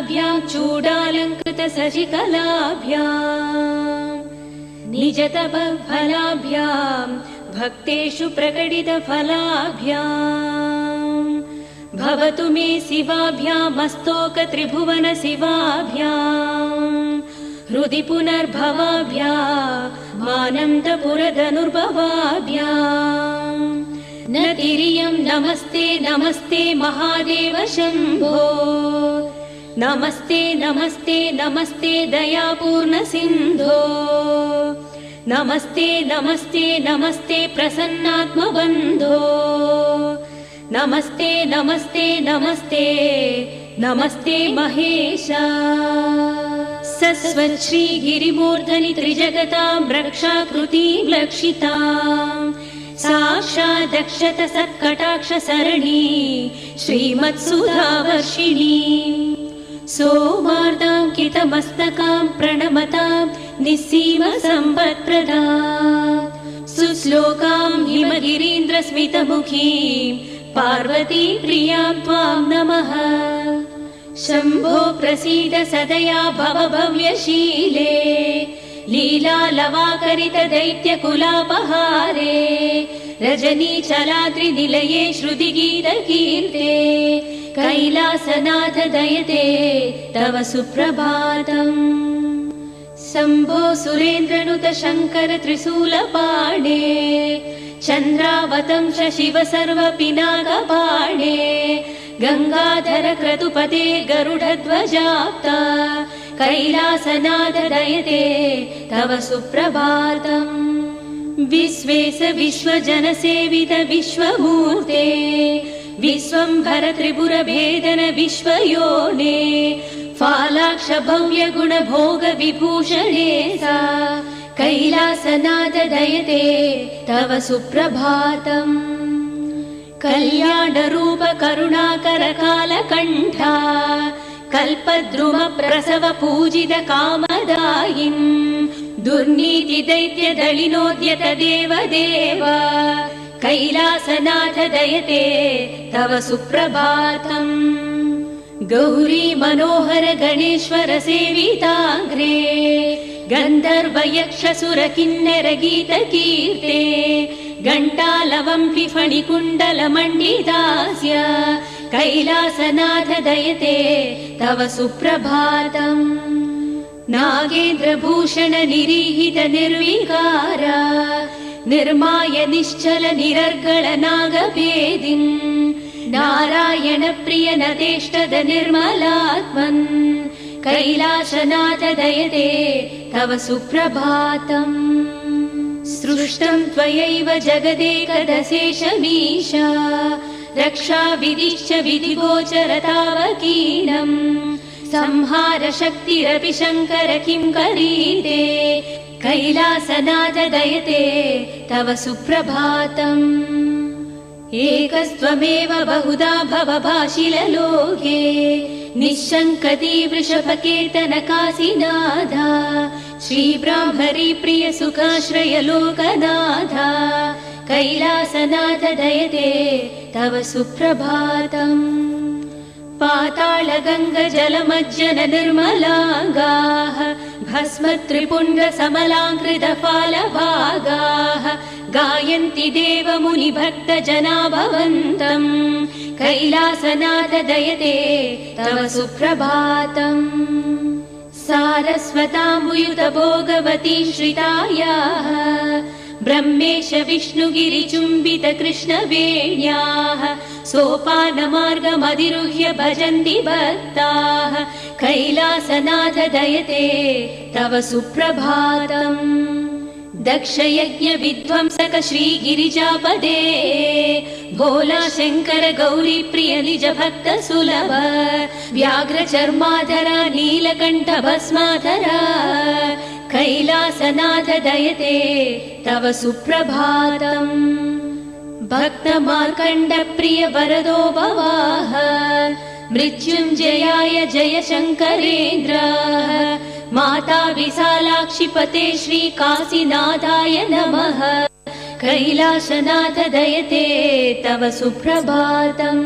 फलाभ्यां चूडालंकृत सशिकलाभ्यां निजतपफलाभ्यां भक्तेषु प्रकटित फलाभ्यां भवतु मे शिवाभ्यां मस्तोक त्रिभुवन शिवाभ्यां हृदि पुनर्भवाभ्यां मानन्दपुरधनुर्भवाभ्यां न तिर्यं नमस्ते नमस्ते महादेव शम्भो नमस्ते नमस्ते नमस्ते दयापूर्ण सिन्धो नमस्ते नमस्ते नमस्ते प्रसन्नात्मबन्धो नमस्ते नमस्ते नमस्ते नमस्ते महेशा सस्वच्छ्री गिरिमूर्धनि त्रिजगतां रक्षाकृतिं लक्षितां साक्षादक्षत सत्कटाक्ष सरणि श्रीमत्सुधावर्षिणी सोमार्दां कितमस्तकां प्रणमतां निस्सीम सम्पत्प्रदां सुश्लोकां हिमगिरीन्द्र स्मितमुखीं पार्वती प्रियां त्वां नमः शम्भो प्रसीद सदया भव भव्यशीले लीलालवाकरित दैत्यकुलापहारे रजनीचलाद्रिनिलये श्रुतिगीतकीर्ते कैलासनाथ दयते तव सुप्रभातम् शम्भो सुरेन्द्रनुत शङ्कर त्रिशूलपाणे चन्द्रावतंस शिव सर्वपिनाकपाणे गंगाधर क्रतुपते गरुडध्वजाप्ता कैलासनाथ दयते तव सुप्रभातम् विश्वेश विश्वजनसेवित विश्वमूर्ते विश्वम्भर त्रिपुरभेदन विश्वयोने फालाक्ष भव्य गुण भोग विभूषणे सा कैलासनाथ दयते तव सुप्रभातम् कल्याणरूप करुणाकर कालकण्ठा कल्पद्रुम प्रसव पूजित कामदायिन् दुर्नीति दैत्य दलिनोद्यत देवदेव कैलासनाथ दयते तव सुप्रभातम् गौरी मनोहर गणेश्वर सेविताग्रे गन्धर्व यक्ष सुर किन्नर गीत कीर्ते घण्टालवंपि फणिकुण्डल मण्डितास्य कैलासनाथ दयते तव सुप्रभातम् नागेन्द्रभूषण निरीहित निर्विकार निर्माय निश्चल निरर्गल नागभेदिन् नारायण प्रिय नदेष्टद निर्मलात्मन् कैलासनाथ दयते तव सुप्रभातम् सृष्टं त्वयैव जगदेकदशेषमीशा रक्षा विधिश्च विधिगोचर तावकीनम् संहार शक्तिरपि शङ्कर किं करीते कैलासनाथ दयते तव सुप्रभातम् एकस्त्वमेव बहुधा भवभाषिललोके निःशङ्कती वृषभकेतन काशीनाथा श्रीब्राह्मरी प्रिय सुखाश्रय लोकनाथा कैलासनाथ दयते तव सुप्रभातम् पाताल गंग जलमज्जन निर्मलांगाः भस्म त्रिपुण्ड समलांकृत फालभागाः गायन्ति देव मुनि भक्त जना भवन्तम् कैलासनाथ दयते तव सुप्रभातम् सारस्वताम्बुयुत भोगवती श्रितायाः ब्रह्मेश विष्णुगिरिचुम्बित कृष्णवेण्याः सोपानमार्गमधिरुह्य भजन्ति भक्ताः कैलासनाथ दयते तव सुप्रभातम् दक्षयज्ञ विध्वंसक श्रीगिरिजापदे भोला शङ्कर गौरी प्रिय निज भक्त सुलभ व्याघ्र चर्माधरा नीलकण्ठ भस्माधरा कैलासनाथ दयते तव सुप्रभातम् भक्त मार्कण्ड प्रिय वरदो भवाः मृत्युञ्जयाय जय शङ्करेन्द्राः माता विशालाक्षि पते श्री काशीनाथाय नमः कैलासनाथ दयते तव सुप्रभातम्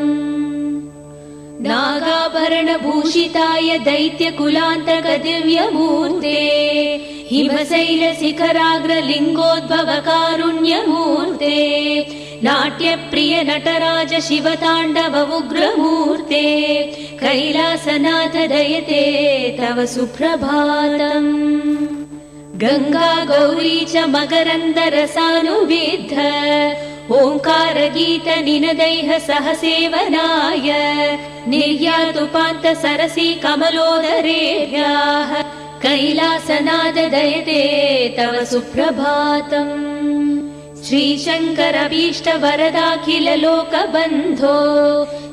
नागाभरणभूषिताय दैत्यकुलान्तक दिव्यमूर्ते हिमशैलशिखराग्रलिङ्गोद्भवकारुण्यमूर्ते नाट्यप्रिय नटराज शिवताण्डव उग्रमूर्ते कैलासनाथ दयते तव सुप्रभातम् गङ्गा गौरी च मकरन्दरसानुविद्ध ओङ्कारगीतनिनदैः सह सेवनाय निर्यातुपान्त सरसि कमलोदरेभ्यः कैलासनाद दयते तव सुप्रभातम् श्रीशङ्करभीष्टवरदाखिललोकबन्धो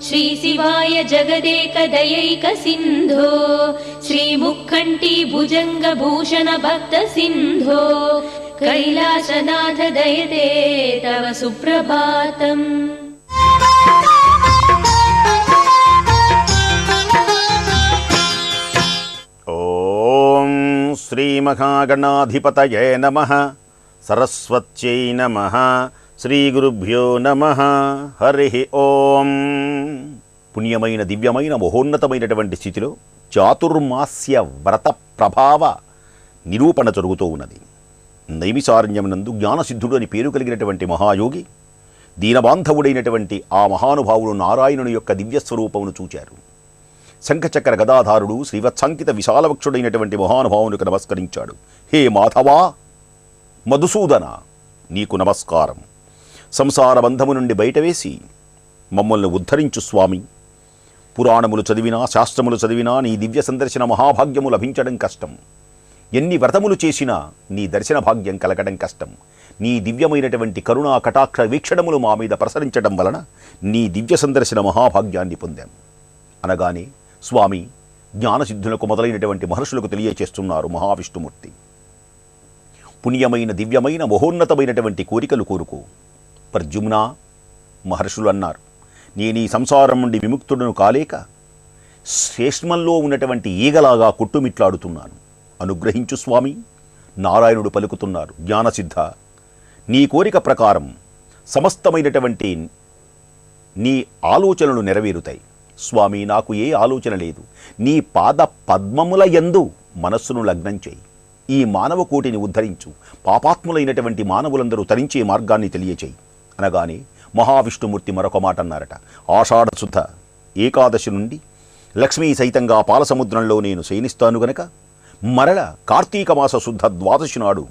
श्रीशिवाय जगदेकदयैकसिन्धो श्रीमुक्कण्ठी भुजङ्गभूषण भक्तसिन्धो कैलासनाथ दयते तव सुप्रभातम् ఓం శ్రీ మహాగణాధిపతయే నమః సరస్వత్యై నమః శ్రీ గురుభ్యో నమః హరి ఓం. పుణ్యమైన దివ్యమైన మహోన్నతమైనటువంటి స్థితిలో చాతుర్మాస్య వ్రత ప్రభావ నిరూపణ జరుగుతూ ఉన్నది. నైమిసారణ్యమునందు జ్ఞానసిద్ధుడు అని పేరు కలిగినటువంటి మహాయోగి దీనబాంధవుడైనటువంటి ఆ మహానుభావుడు నారాయణుని యొక్క దివ్యస్వరూపమును చూచారు. శంఖచక్ర గదాధారుడు శ్రీవత్సంకిత విశాలవక్షుడైనటువంటి మహానుభావునికి నమస్కరించాడు. హే మాధవా, మధుసూదన, నీకు నమస్కారం. సంసార బంధము నుండి బయటవేసి మమ్మల్ని ఉద్ధరించు స్వామి. పురాణములు చదివినా శాస్త్రములు చదివినా నీ దివ్య సందర్శన మహాభాగ్యము లభించడం కష్టం. ఎన్ని వ్రతములు చేసినా నీ దర్శన భాగ్యం కలగడం కష్టం. నీ దివ్యమైనటువంటి కరుణా కటాక్ష వీక్షణములు మా మీద ప్రసరించడం వలన నీ దివ్య సందర్శన మహాభాగ్యాన్ని పొందాం అనగానే స్వామి జ్ఞానసిద్ధులకు మొదలైనటువంటి మహర్షులకు తెలియచేస్తున్నారు మహావిష్ణుమూర్తి. పుణ్యమైన దివ్యమైన మహోన్నతమైనటువంటి కోరికలు కోరుకో. ప్రద్యుమ్న, మహర్షులు అన్నారు, నేను ఈ సంసారం నుండి విముక్తుడను కాలేక శ్రేష్మంలో ఉన్నటువంటి ఈగలాగా కొట్టుమిట్లాడుతున్నాను, అనుగ్రహించు స్వామి. నారాయణుడు పలుకుతున్నారు, జ్ఞానసిద్ధ, నీ కోరిక ప్రకారం సమస్తమైనటువంటి నీ ఆలోచనలు నెరవేరుతాయి. స్వామి, నాకు ఏ ఆలోచన లేదు. నీ పాద పద్మముల యందు మనస్సును లగ్నం చేయి. ఈ మానవ కోటిని ఉద్ధరించు. పాపాత్ములైనటువంటి మానవులందరూ తరించే మార్గాన్ని తెలియచేయి అనగానే మహావిష్ణుమూర్తి మరొక మాట అన్నారట. ఆషాఢ శుద్ధ ఏకాదశి నుండి లక్ష్మీ సైతంగా పాలసముద్రంలో నేను శయనిస్తాను గనక మరల కార్తీక మాస శుద్ధ ద్వాదశి నాడు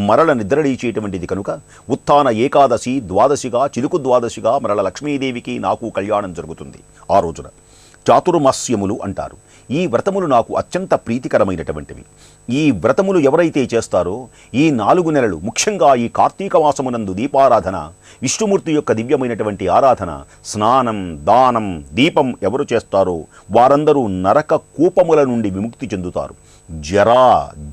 మరల నిద్రలేచేటువంటిది కనుక ఉత్థాన ఏకాదశి ద్వాదశిగా చిలుకు ద్వాదశిగా మరల లక్ష్మీదేవికి నాకు కళ్యాణం జరుగుతుంది. ఆ రోజున చాతుర్మాస్యములు అంటారు. ఈ వ్రతములు నాకు అత్యంత ప్రీతికరమైనటువంటివి. ఈ వ్రతములు ఎవరైతే చేస్తారో ఈ 4 నెలలు, ముఖ్యంగా ఈ కార్తీక మాసమునందు దీపారాధన, విష్ణుమూర్తి యొక్క దివ్యమైనటువంటి ఆరాధన, స్నానం, దానం, దీపం ఎవరు చేస్తారో వారందరూ నరక కూపముల నుండి విముక్తి చెందుతారు. జరా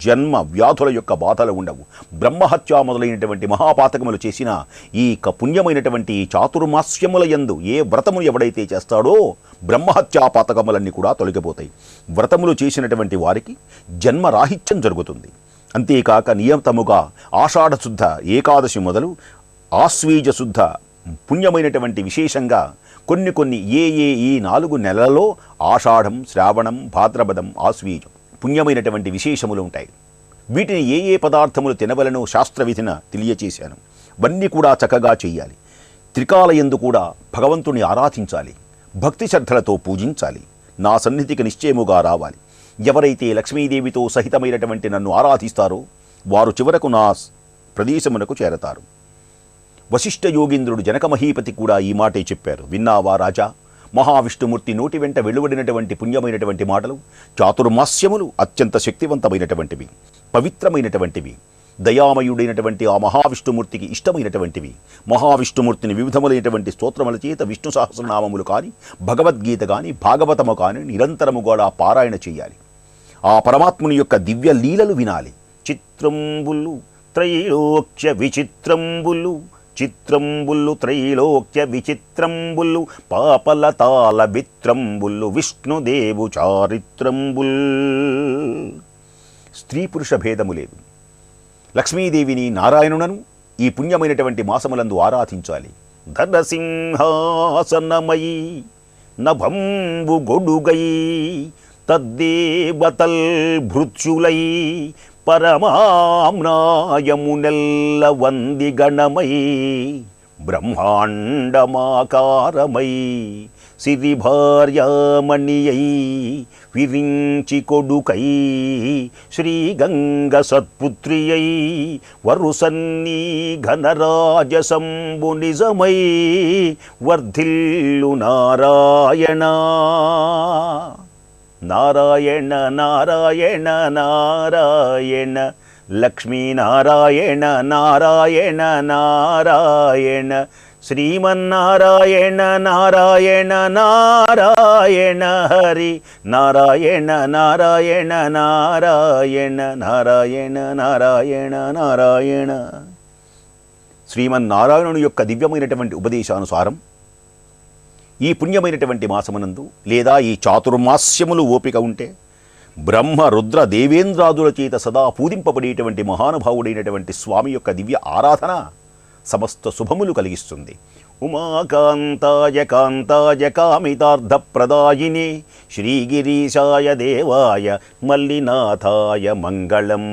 జన్మ వ్యాధుల యొక్క బాధలు ఉండవు. బ్రహ్మహత్య మొదలైనటువంటి మహాపాతకములు చేసిన ఈ పుణ్యమైనటువంటి చాతుర్మాస్యముల యందు ఏ వ్రతములు ఎవడైతే చేస్తాడో బ్రహ్మహత్యా పాతకములన్నీ కూడా తొలగిపోతాయి. వ్రతములు చేసినటువంటి వారికి జన్మరాహిత్యం జరుగుతుంది. అంతేకాక నియమితముగా ఆషాఢ శుద్ధ ఏకాదశి మొదలు ఆశ్వీజ శుద్ధ పుణ్యమైనటువంటి విశేషంగా కొన్ని ఈ 4 నెలలలో ఆషాఢం, శ్రావణం, భాద్రపదం, ఆశ్వీజం పుణ్యమైనటువంటి విశేషములు ఉంటాయి. వీటిని ఏ పదార్థములు తినవలనో శాస్త్రవిధిన తెలియచేశాను. ఇవన్నీ కూడా చక్కగా చెయ్యాలి. త్రికాలయందు కూడా భగవంతుని ఆరాధించాలి, భక్తి శ్రద్ధలతో పూజించాలి, నా సన్నిధికి నిశ్చయముగా రావాలి. ఎవరైతే లక్ష్మీదేవితో సహితమైనటువంటి నన్ను ఆరాధిస్తారో వారు చివరకు నా ప్రదేశమునకు చేరతారు. వశిష్ఠ యోగీంద్రుడు జనక మహీపతి కూడా ఈ మాటే చెప్పారు. విన్నావా రాజా, మహావిష్ణుమూర్తి నోటి వెంట వెలువడినటువంటి పుణ్యమైనటువంటి మాటలు. చాతుర్మాస్యములు అత్యంత శక్తివంతమైనటువంటివి, పవిత్రమైనటువంటివి, దయామయుడైనటువంటి ఆ మహావిష్ణుమూర్తికి ఇష్టమైనటువంటివి. మహావిష్ణుమూర్తిని వివిధములైనటువంటి స్తోత్రముల చేత విష్ణు సహస్రనామములు కానీ, భగవద్గీత కానీ, భాగవతము కానీ నిరంతరము కూడా పారాయణ చేయాలి. ఆ పరమాత్ముని యొక్క దివ్య లీలలు వినాలి. చిత్రంబులు త్రైలోక్య విచిత్రంబులు, చిత్రంబుల్లు త్రైలోక్య విచిత్రంబుల్లు, పాపలతాల విత్రంబుల్లు, విష్ణుదేవు చారిత్రంబుల్. స్త్రీ పురుష భేదము లేదు. లక్ష్మీదేవిని, నారాయణునను ఈ పుణ్యమైనటువంటి మాసములందు ఆరాధించాలి. ధనసింహాసనమయి నభంబు గొడుగై తద్దేవతల్ భృత్యులై పరమామ్నాయమునెల్ల వంది గణమై బ్రహ్మాండమాకారమై సిరి భార్యామణియై విరించి కొడుకై శ్రీగంగ సత్పుత్రియై వరుసన్నీ ఘనరాజసంబు నిజమై వర్ధిల్లు నారాయణ నారాయణ నారాయణ నారాయణ లక్ష్మీనారాయణ నారాయణ నారాయణ శ్రీమన్నారాయణ నారాయణ నారాయణ హరి నారాయణ నారాయణ నారాయణ నారాయణ నారాయణ నారాయణ. శ్రీమన్నారాయణుని యొక్క దివ్యమైనటువంటి ఉపదేశానుసారం ఈ పుణ్యమైనటువంటి మాసమునందు లేదా ఈ చాతుర్మాస్యములు ఓపిక ఉంటే బ్రహ్మ రుద్ర దేవేంద్రాదుల చేత సదా పూజింపబడేటువంటి మహానుభావుడైనటువంటి స్వామి యొక్క దివ్య ఆరాధన సమస్త శుభములు కలిగిస్తుంది. ఉమాకాంతాయ కాంతాయ కామితార్థప్రదాయినే శ్రీగిరీశాయ దేవాయ మల్లినాథాయ మంగళం.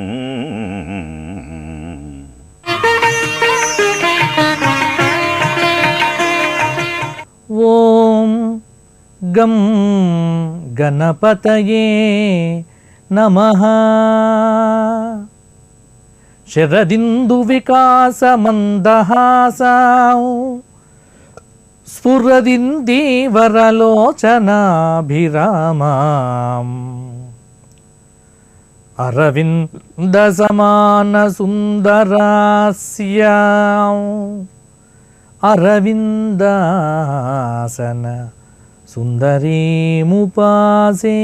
ఓం గం గణపతయే నమః. శరదిందు వికాస మందహాసౌ స్ఫురదిందీవరలోచనాభిరామాం అరవింద సమాన సుందరాస్యాం అరవిందాసన సుందరీముపాసే.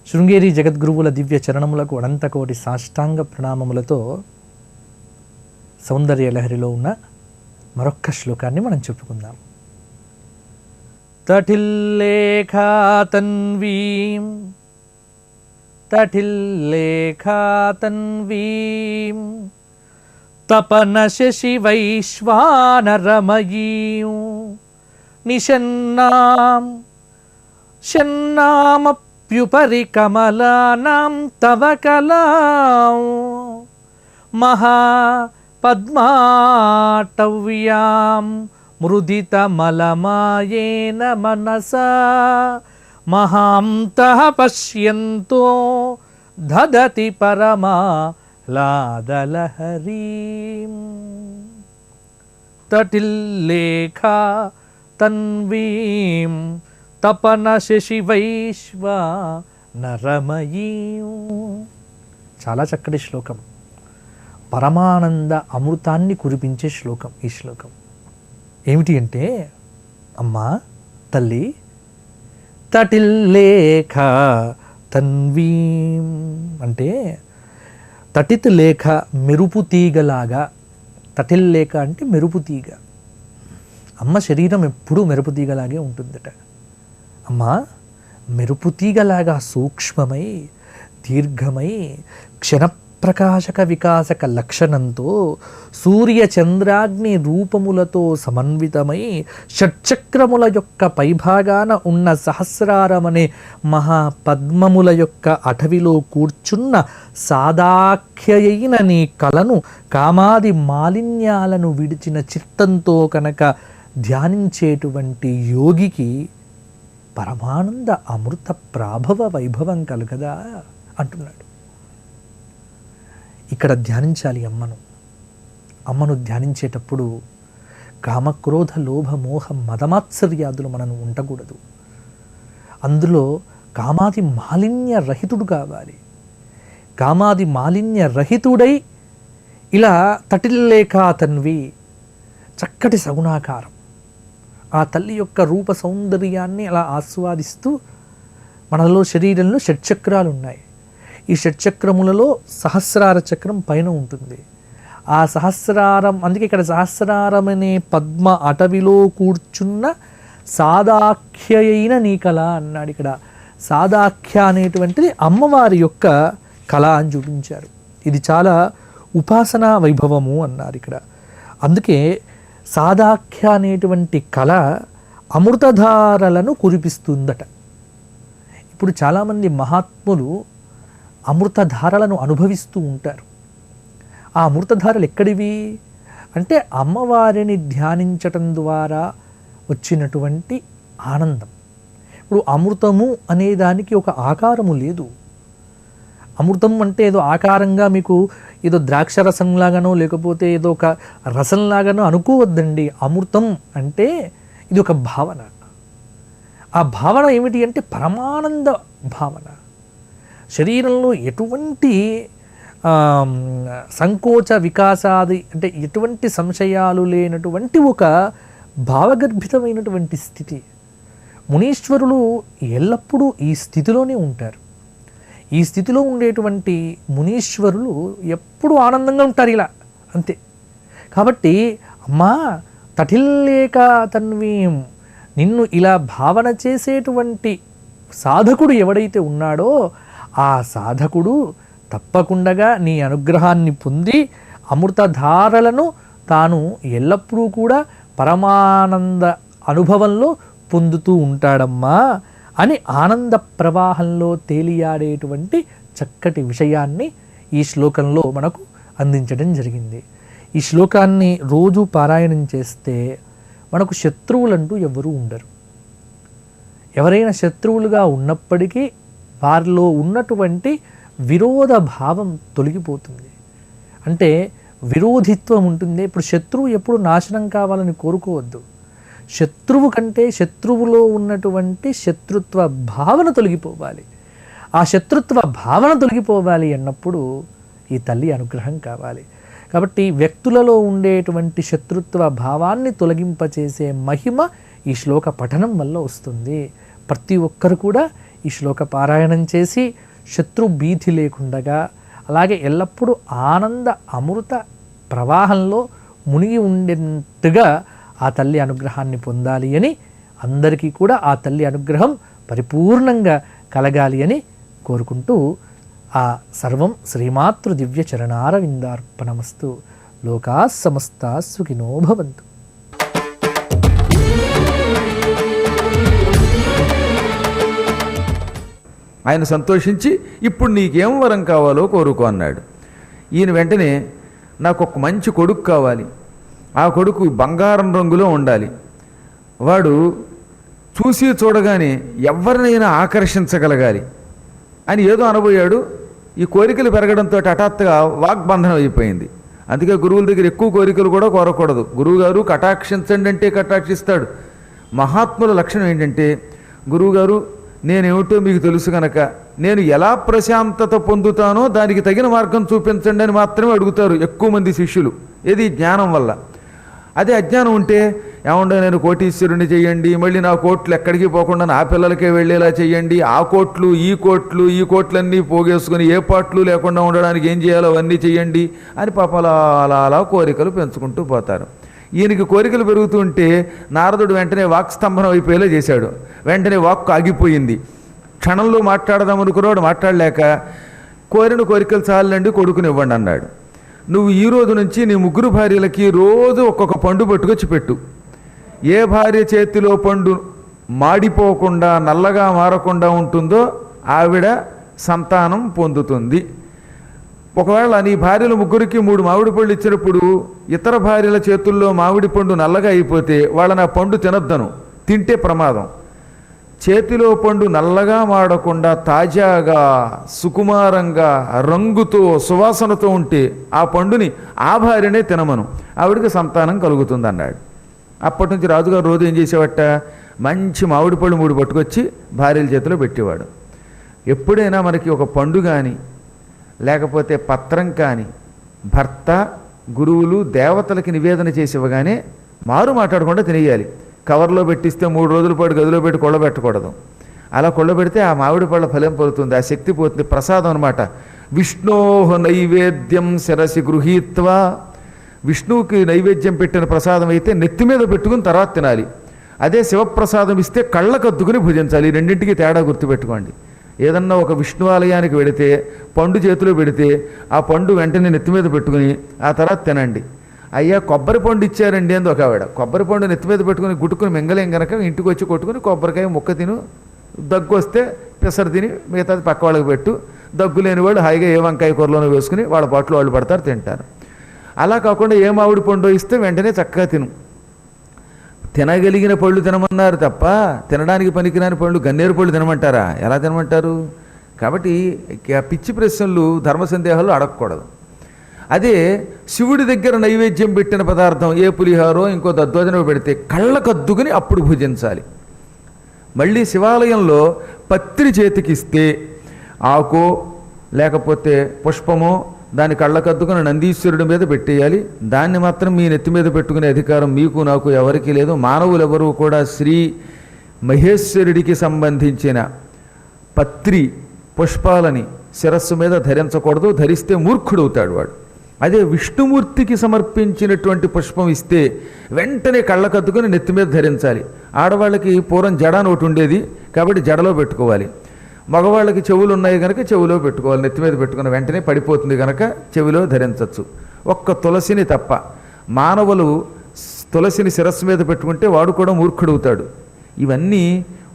శృంగేరి జగద్గురువుల దివ్య చరణములకు అనంతకోటి సాష్టాంగ ప్రణామములతో సౌందర్యలహరిలో ఉన్న మరొక్క శ్లోకాన్ని మనం చెప్పుకుందాం. తటిల్లేఖాతన్వీం తటిల్లేఖాతన్వీం తపన శశి వైశ్వానరమయీం నిషన్నాం షన్నామప్యుపరి కమలానాం తవ కలాం మహాపద్మాటవ్యాం మృదితమలమాయేన మనసా మహాంతః పశ్యంతో దదతి పరమా లాదలహరీం. తటిల్లేఖా తన్వీం తపన శశి వైశ్వానరమయీం. చాలా చక్కటి శ్లోకం. పరమానంద అమృతాన్ని కురిపించే శ్లోకం ఈ శ్లోకం. ఏమిటి అంటే, అమ్మా తల్లి, తటిల్లేఖ తన్వీం అంటే తటిత్ లేఖ మెరుపు తీగలాగా. తటిల్లేఖ అంటే మెరుపు తీగ. అమ్మ శరీరం ఎప్పుడూ మెరుపు తీగలాగే ఉంటుందట. అమ్మ మెరుపు తీగలాగా సూక్ష్మమై దీర్ఘమై క్షణప్రకాశక వికాసక లక్షణంతో సూర్య చంద్రాగ్ని రూపములతో సమన్వితమై షట్చక్రముల యొక్క పైభాగాన ఉన్న సహస్రారమనే మహాపద్మముల యొక్క అటవిలో కూర్చున్న సాదాఖ్యయైన నీ కలను కామాది మాలిన్యాలను విడిచిన చిత్తంతో కనుక ధ్యానించేటువంటి యోగికి పరమానంద అమృత ప్రాభవ వైభవం కలుగదా అంటున్నాడు. ఇక్కడ ధ్యానించాలి అమ్మను. అమ్మను ధ్యానించేటప్పుడు కామక్రోధ లోభ మోహ మదమాత్సర్యాదులు మనను ఉండకూడదు. అందులో కామాది మాలిన్య రహితుడు కావాలి. కామాది మాలిన్య రహితుడై ఇలా తటిల్లేఖా తన్వి చక్కటి సగుణాకారం ఆ తల్లి యొక్క రూప సౌందర్యాన్ని అలా ఆస్వాదిస్తూ, మనలో శరీరంలో షట్చక్రాలు ఉన్నాయి. ఈ షట్చక్రములలో సహస్రార చక్రం పైన ఉంటుంది. ఆ సహస్రారం, అందుకే ఇక్కడ సహస్రారం అనే పద్మ అటవిలో కూర్చున్న సాదాఖ్యయైన నీ కళ అన్నాడు. ఇక్కడ సాదాఖ్య అనేటువంటిది అమ్మవారి యొక్క కళ అని చూపించారు. ఇది చాలా ఉపాసనా వైభవము అన్నారు ఇక్కడ. అందుకే సాదాఖ్య అనేటువంటి కళ అమృతధారలను కురిపిస్తుందట. ఇప్పుడు చాలామంది మహాత్ములు అమృతధారలను అనుభవిస్తూ ఉంటారు. ఆ అమృతధారలు ఎక్కడివి అంటే అమ్మవారిని ధ్యానించటం ద్వారా వచ్చినటువంటి ఆనందం. ఇప్పుడు అమృతము అనే దానికి ఒక ఆకారము లేదు. అమృతం అంటే ఏదో ఆకారంగా మీకు ఏదో ద్రాక్ష రసంలాగానో లేకపోతే ఏదో ఒక రసంలాగానో అనుకోవద్దండి. అమృతం అంటే ఇది ఒక భావన. ఆ భావన ఏమిటి అంటే పరమానంద భావన. శరీరంలో ఎటువంటి సంకోచ వికాసాది అంటే ఎటువంటి సంశయాలు లేనటువంటి ఒక భావగర్భితమైనటువంటి స్థితి. మునీశ్వరులు ఎల్లప్పుడూ ఈ స్థితిలోనే ఉంటారు. ఈ స్థితిలో ఉండేటువంటి మునీశ్వరులు ఎప్పుడూ ఆనందంగా ఉంటారు ఇలా అంతే. కాబట్టి అమ్మా తటిల్లేక తన్వీం, నిన్ను ఇలా భావన చేసేటువంటి సాధకుడు ఎవడైతే ఉన్నాడో ఆ సాధకుడు తప్పకుండా నీ అనుగ్రహాన్ని పొంది అమృతధారలను తాను ఎల్లప్పుడూ కూడా పరమానంద అనుభవంలో పొందుతూ ఉంటాడమ్మా అని ఆనంద ప్రవాహంలో తేలియాడేటువంటి చక్కటి విషయాన్ని ఈ శ్లోకంలో మనకు అందించడం జరిగింది. ఈ శ్లోకాన్ని రోజు పారాయణం చేస్తే మనకు శత్రువులంటూ ఎవరూ ఉండరు. ఎవరైనా శత్రువులుగా ఉన్నప్పటికీ వారిలో ఉన్నటువంటి విరోధ భావం తొలగిపోతుంది. అంటే విరోధిత్వం ఉంటుంది. ఇప్పుడు శత్రువు ఎప్పుడు నాశనం కావాలని కోరుకోవద్దు. శత్రువు కంటే శత్రువులో ఉన్నటువంటి శత్రుత్వ భావన తొలగిపోవాలి. ఆ శత్రుత్వ భావన తొలగిపోవాలి అన్నప్పుడు ఈ తల్లి అనుగ్రహం కావాలి. కాబట్టి వ్యక్తులలో ఉండేటువంటి శత్రుత్వ భావాన్ని తొలగింపచేసే మహిమ ఈ శ్లోక పఠనం వల్ల వస్తుంది. ప్రతి ఒక్కరు కూడా ఈ శ్లోక పారాయణం చేసి శత్రు భీతి లేకుండగా అలాగే ఎల్లప్పుడూ ఆనంద అమృత ప్రవాహంలో మునిగి ఉండేట్టుగా ఆ తల్లి అనుగ్రహాన్ని పొందాలి అని, అందరికీ కూడా ఆ తల్లి అనుగ్రహం పరిపూర్ణంగా కలగాలి అని కోరుకుంటూ ఆ సర్వం శ్రీమాతృ దివ్య చరణారవిందార్పణమస్తు. లోకా సమస్తా సుఖినో భవంతు. ఆయన సంతోషించి ఇప్పుడు నీకేం వరం కావాలో కోరుకో అన్నాడు. ఈయన వెంటనే నాకు ఒక మంచి కొడుకు కావాలి, ఆ కొడుకు బంగారం రంగులో ఉండాలి, వాడు చూసి చూడగానే ఎవరినైనా ఆకర్షించగలగాలి అని ఏదో అనబోయాడు. ఈ కోరికలు పెరగడంతో హఠాత్తుగా వాగ్బంధనం అయిపోయింది. అందుకే గురువుల దగ్గర ఎక్కువ కోరికలు కూడా కోరకూడదు. గురువుగారు కటాక్షించండి అంటే కటాక్షిస్తాడు. మహాత్ముల లక్షణం ఏంటంటే, గురువుగారు నేనేమిటో మీకు తెలుసు కనుక నేను ఎలా ప్రశాంతత పొందుతానో దానికి తగిన మార్గం చూపించండి అని మాత్రమే అడుగుతారు ఎక్కువ మంది శిష్యులు. ఏది జ్ఞానం వల్ల. అదే అజ్ఞానం ఉంటే ఏమంటే నేను కోటీశ్వరుని చెయ్యండి, మళ్ళీ నా కోట్లు ఎక్కడికి పోకుండా నా పిల్లలకే వెళ్ళేలా చెయ్యండి, ఆ కోట్లు ఈ కోట్లన్నీ పోగేసుకుని ఏ పాట్లు లేకుండా ఉండడానికి ఏం చేయాలో అవన్నీ చెయ్యండి అని పాపం అలా కోరికలు పెంచుకుంటూ పోతారు. ఈయనకి కోరికలు పెరుగుతుంటే నారదుడు వెంటనే వాక్స్తంభనం అయిపోయేలా చేశాడు. వెంటనే వాక్కు ఆగిపోయింది. క్షణంలో మాట్లాడదామనుకున్నాడు, మాట్లాడలేక కోరిన కోరికలు చాలండి కొడుకునివ్వండి అన్నాడు. నువ్వు ఈ రోజు నుంచి నీ 3 భార్యలకి రోజు ఒక్కొక్క పండు పట్టుకొచ్చి పెట్టు. ఏ భార్య చేతిలో పండు మాడిపోకుండా నల్లగా మారకుండా ఉంటుందో ఆవిడ సంతానం పొందుతుంది. ఒకవేళ నీ భార్యలు 3కి 3 మామిడి పళ్ళు ఇచ్చినప్పుడు ఇతర భార్యల చేతుల్లో మామిడి పండు నల్లగా అయిపోతే వాళ్ళని ఆ పండు తినొద్దను, తింటే ప్రమాదం. చేతిలో పండు నల్లగా మాడకుండా తాజాగా సుకుమారంగా రంగుతో సువాసనతో ఉంటే ఆ పండుని ఆ భార్యనే తినమను, ఆవిడికి సంతానం కలుగుతుంది అన్నాడు. అప్పటి నుంచి రాజుగారు రోజు ఏం చేసేవట, మంచి మామిడి పళ్ళు 3 పట్టుకొచ్చి భార్యల చేతిలో పెట్టేవాడు. ఎప్పుడైనా మనకి ఒక పండు కానీ లేకపోతే పత్రం కానీ భర్త గురువులు దేవతలకి నివేదన చేసి ఇవ్వగానే మారు మాట్లాడకుండా తినేయాలి. కవర్లో పెట్టిస్తే 3 రోజుల పాటు గదిలో పెట్టి కొళ్ళబెట్టకూడదు. అలా కొళ్ళబెడితే ఆ మామిడి పళ్ళ ఫలం పోతుంది, ఆ శక్తి పోతుంది. ప్రసాదం అనమాట. విష్ణోహ నైవేద్యం శిరసి గృహీత్వా, విష్ణువుకి నైవేద్యం పెట్టిన ప్రసాదం అయితే నెత్తి మీద పెట్టుకుని తర్వాత తినాలి. అదే శివప్రసాదం ఇస్తే కళ్ళకద్దుకుని భుజించాలి. రెండింటికి తేడా గుర్తుపెట్టుకోండి. ఏదన్నా ఒక విష్ణు ఆలయానికి వెళితే పండు చేతిలో పెడితే ఆ పండు వెంటనే నెత్తి మీద పెట్టుకుని ఆ తర్వాత తినండి. అయ్యా కొబ్బరి పండు ఇచ్చారండి అంది ఒక ఆవిడ. కొబ్బరి పండు నెత్తి మీద పెట్టుకుని గుట్టుకుని మింగలేం కనుక ఇంటికి వచ్చి కొట్టుకుని కొబ్బరికాయ ముక్క తిను, దగ్గు వస్తే పెసరు తిని మిగతాది పక్క వాళ్ళకి పెట్టు, దగ్గు లేని వాళ్ళు హాయిగా ఏ వంకాయ కూరలోనూ వేసుకుని వాళ్ళ పాటలు వాళ్ళు పడతారు, తింటారు. అలా కాకుండా ఏ మామిడి పండు ఇస్తే వెంటనే చక్కగా తిను. తినగలిగిన పళ్ళు తినమన్నారు తప్ప తినడానికి పనికిరాని పళ్ళు గన్నేరు పళ్ళు తినమంటారా? ఎలా తినమంటారు? కాబట్టి పిచ్చి ప్రశ్నలు ధర్మ సందేహాలు అడగకూడదు. అదే శివుడి దగ్గర నైవేద్యం పెట్టిన పదార్థం ఏ పులిహారో ఇంకో దద్దోజనం పెడితే కళ్ళకద్దుకుని అప్పుడు భుజించాలి. మళ్ళీ శివాలయంలో పత్రి చేతికిస్తే ఆకో లేకపోతే పుష్పమో దాని కళ్ళకద్దుకుని నందీశ్వరుడి మీద పెట్టేయాలి. దాన్ని మాత్రం మీ నెత్తి మీద పెట్టుకునే అధికారం మీకు నాకు ఎవరికీ లేదు. మానవులెవరూ కూడా శ్రీ మహేశ్వరుడికి సంబంధించిన పత్రి పుష్పాలని శిరస్సు మీద ధరించకూడదు. ధరిస్తే మూర్ఖుడవుతాడు వాడు. అదే విష్ణుమూర్తికి సమర్పించినటువంటి పుష్పం ఇస్తే వెంటనే కళ్ళకద్దుకుని నెత్తి మీద ధరించాలి. ఆడవాళ్ళకి పూర్వం జడ అని ఒకటి ఉండేది కాబట్టి జడలో పెట్టుకోవాలి. మగవాళ్ళకి చెవులు ఉన్నాయి కనుక చెవిలో పెట్టుకోవాలి. నెత్తి మీద పెట్టుకున్న వెంటనే పడిపోతుంది కనుక చెవిలో ధరించవచ్చు. ఒక్క తులసిని తప్ప. మానవులు తులసిని శిరస్సు మీద పెట్టుకుంటే వాడు కూడా మూర్ఖుడవుతాడు. ఇవన్నీ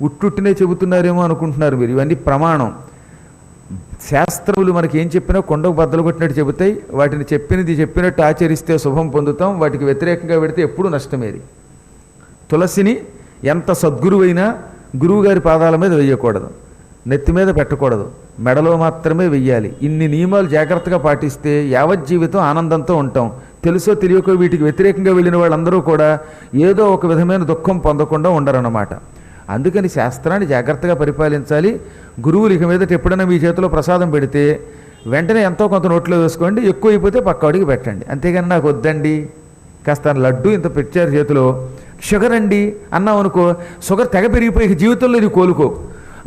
ఉట్టుట్టినే చెబుతున్నారేమో అనుకుంటున్నారు మీరు. ఇవన్నీ ప్రమాణం. శాస్త్రములు మనకి ఏం చెప్పినా కొండకు బద్దలు కొట్టినట్టు చెబుతాయి. వాటిని చెప్పినట్టు ఆచరిస్తే శుభం పొందుతాం. వాటికి వ్యతిరేకంగా పెడితే ఎప్పుడూ నష్టమేది. తులసిని ఎంత సద్గురువైనా గురువుగారి పాదాల మీద వెయ్యకూడదు, నెత్తి మీద పెట్టకూడదు, మెడలో మాత్రమే వెయ్యాలి. ఇన్ని నియమాలు జాగ్రత్తగా పాటిస్తే యావజ్జీవితం ఆనందంతో ఉంటాం. తెలుసో తెలియకో వీటికి వ్యతిరేకంగా వెళ్ళిన వాళ్ళందరూ కూడా ఏదో ఒక విధమైన దుఃఖం పొందకుండా ఉండరన్నమాట. అందుకని శాస్త్రాన్ని జాగ్రత్తగా పరిపాలించాలి. గురువులు ఇక మీదట ఎప్పుడైనా మీ చేతిలో ప్రసాదం పెడితే వెంటనే ఎంతో కొంత నోట్లో వేసుకోండి. ఎక్కువ అయిపోతే పక్కవాడికి పెట్టండి. అంతేగాని నాకు వద్దండి, కాస్త లడ్డు ఇంత పెట్టారు చేతిలో, షుగర్ అండి అన్నావు అనుకో, షుగర్ తెగ పెరిగిపోయి జీవితంలో ఇది కోలుకో.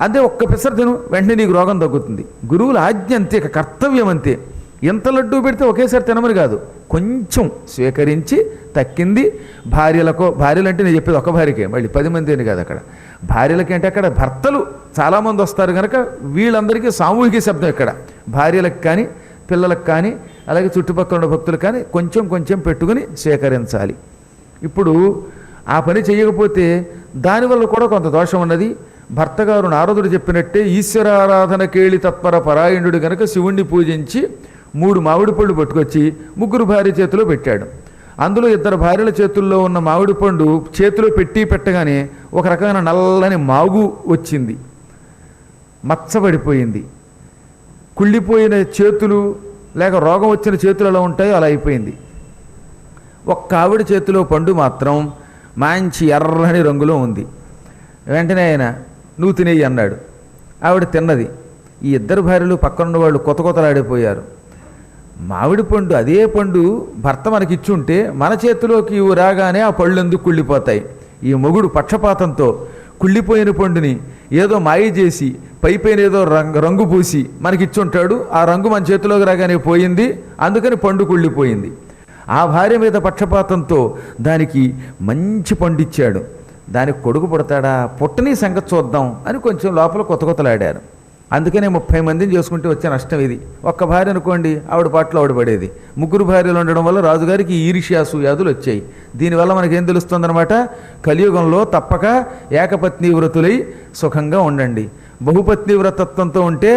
అదే ఒక్క పిసర తిను, వెంటనే నీకు రోగం తగ్గుతుంది. గురువుల ఆజ్ఞ అంతే, కర్తవ్యం అంతే. ఎంత లడ్డూ పెడితే ఒకేసారి తినమని కాదు, కొంచెం స్వీకరించి తక్కింది భార్యలు అంటే నేను చెప్పేది ఒక భార్యకే, మళ్ళీ 10 మంది అని కాదు. అక్కడ భార్యలకి అంటే అక్కడ భర్తలు చాలామంది వస్తారు కనుక వీళ్ళందరికీ సామూహిక శబ్దం. ఇక్కడ భార్యలకు కానీ పిల్లలకు కానీ అలాగే చుట్టుపక్కల ఉన్న భక్తులు కానీ కొంచెం కొంచెం పెట్టుకుని స్వీకరించాలి. ఇప్పుడు ఆ పని చేయకపోతే దానివల్ల కూడా కొంత దోషం ఉన్నది. భర్తగారు నారదుడు చెప్పినట్టే ఈశ్వరారాధన కేళి తత్పర పరాయణుడు గనక శివుణ్ణి పూజించి 3 మామిడి పళ్ళు పట్టుకొచ్చి 3 భార్య చేతిలో పెట్టాడు. అందులో 2 భార్యల చేతుల్లో ఉన్న మామిడి పండు చేతిలో పెట్టగానే ఒక రకమైన నల్లని మాగు వచ్చింది, మచ్చబడిపోయింది. కుళ్ళిపోయిన చేతులు లేక రోగం వచ్చిన చేతులు ఎలా ఉంటాయో అలా అయిపోయింది. ఒక్క ఆవిడ చేతిలో పండు మాత్రం మంచి ఎర్రని రంగులో ఉంది. వెంటనే ఆయన నువ్వు తినేయి అన్నాడు. ఆవిడ తిన్నది. ఈ 2 భార్యలు పక్కనున్న వాళ్ళు కొత్తలాడిపోయారు. మామిడి పండు, అదే పండు భర్త మనకిచ్చుంటే మన చేతిలోకి రాగానే ఆ పళ్ళు ఎందుకు కుళ్ళిపోతాయి? ఈ మొగుడు పక్షపాతంతో కుళ్ళిపోయిన పండుని ఏదో మాయ చేసి పైపైన ఏదో రంగు పూసి మనకిచ్చుంటాడు. ఆ రంగు మన చేతిలోకి రాగానే పోయింది, అందుకని పండు కుళ్ళిపోయింది. ఆ భార్య మీద పక్షపాతంతో దానికి మంచి పండు ఇచ్చాడు. దానికి కొడుకు పుడతాడా, పుట్టని సంగతి చూద్దాం అని కొంచెం లోపల కొత్తలాడారు. అందుకనే 30 మందిని చేసుకుంటే వచ్చే నష్టం ఇది. ఒక్క భార్య అనుకోండి, ఆవిడ పాటలో ఆవిడ పడేది. 3 భార్యలు ఉండడం వల్ల రాజుగారికి ఈర్ష్యాసూయాదులు వచ్చాయి. దీనివల్ల మనకేం తెలుస్తుందన్నమాట, కలియుగంలో తప్పక ఏకపత్ని వ్రతులై సుఖంగా ఉండండి. బహుపత్ని వ్రతత్వంతో ఉంటే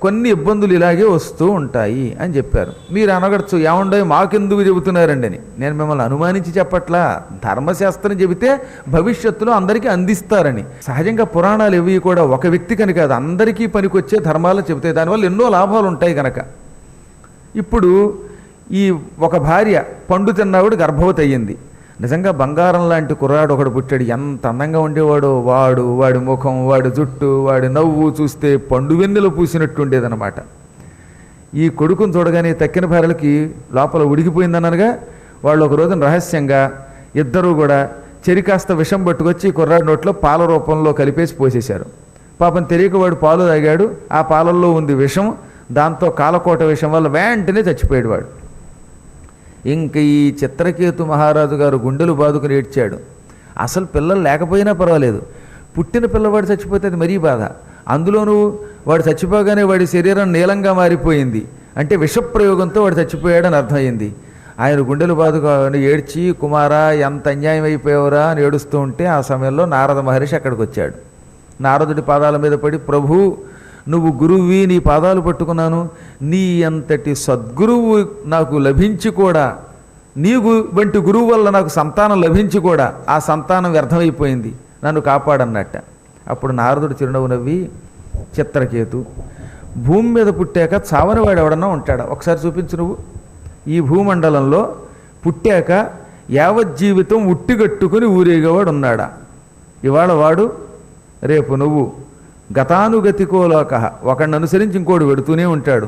కొన్ని ఇబ్బందులు ఇలాగే వస్తూ ఉంటాయి అని చెప్పారు. మీరు అనగడచ్చు, ఏముండో మాకెందుకు చెబుతున్నారండి అని. నేను మిమ్మల్ని అనుమానించి చెప్పట్లా, ధర్మశాస్త్రం చెబితే భవిష్యత్తులో అందరికీ అందిస్తారని. సహజంగా పురాణాలు ఇవి కూడా ఒక వ్యక్తికని కాదు, అందరికీ పనికొచ్చే ధర్మాలు చెబుతాయి. దానివల్ల ఎన్నో లాభాలు ఉంటాయి కనుక. ఇప్పుడు ఈ ఒక భార్య పండు తిన్నావిడ గర్భవతి అయ్యింది. నిజంగా బంగారం లాంటి కుర్రాడు ఒకడు పుట్టాడు. ఎంత అందంగా ఉండేవాడో వాడి ముఖం, వాడి జుట్టు, వాడి నవ్వు చూస్తే పండు వెన్నెలు పూసినట్టు ఉండేదన్నమాట. ఈ కొడుకుని చూడగానే తక్కిన భార్యలకి లోపల ఉడికిపోయిందనగా వాళ్ళు ఒక రోజున రహస్యంగా ఇద్దరూ కూడా చెరికాస్త విషం పట్టుకొచ్చి కుర్రాడి నోట్లో పాల రూపంలో కలిపేసి పోసేశారు. పాపం తెలియక వాడు పాలు తాగాడు. ఆ పాలల్లో ఉంది విషం. దాంతో కాలకోట విషం వల్ల వెంటనే చచ్చిపోయాడు వాడు. ఇంక ఈ చిత్రకేతు మహారాజు గారు గుండెలు బాదుకుని ఏడ్చాడు. అసలు పిల్లలు లేకపోయినా పర్వాలేదు, పుట్టిన పిల్లవాడు చచ్చిపోతే అది మరీ బాధ. అందులోనూ వాడు చచ్చిపోగానే వాడి శరీరం నీలంగా మారిపోయింది అంటే విషప్రయోగంతో వాడు చచ్చిపోయాడని అర్థమైంది. ఆయన గుండెలు బాదుకొని ఏడ్చి కుమారా ఎంత అన్యాయం అయిపోయావురా అని ఏడుస్తూ ఉంటే ఆ సమయంలో నారద మహర్షి అక్కడికి వచ్చాడు. నారదుడి పాదాల మీద పడి, ప్రభు నువ్వు గురువువి, నీ పాదాలు పట్టుకున్నాను, నీ అంతటి సద్గురువు నాకు లభించి కూడా, వంటి గురువు వల్ల నాకు సంతానం లభించి కూడా ఆ సంతానం వ్యర్థమైపోయింది, నన్ను కాపాడన్నట్ట. అప్పుడు నారదుడు చిరునవ్వు నవ్వి, చిత్రకేతు, భూమి మీద పుట్టాక చావనివాడు ఎవడన్నా ఉంటాడా? ఒకసారి చూపించు నువ్వు. ఈ భూమండలంలో పుట్టాక యావజ్జీవితం ఉట్టిగట్టుకుని ఊరేగేవాడు ఉన్నాడా? ఇవాళ వాడు, రేపు నువ్వు, గతానుగతికో లోక, ఒకడిని అనుసరించి ఇంకోడు పెడుతూనే ఉంటాడు.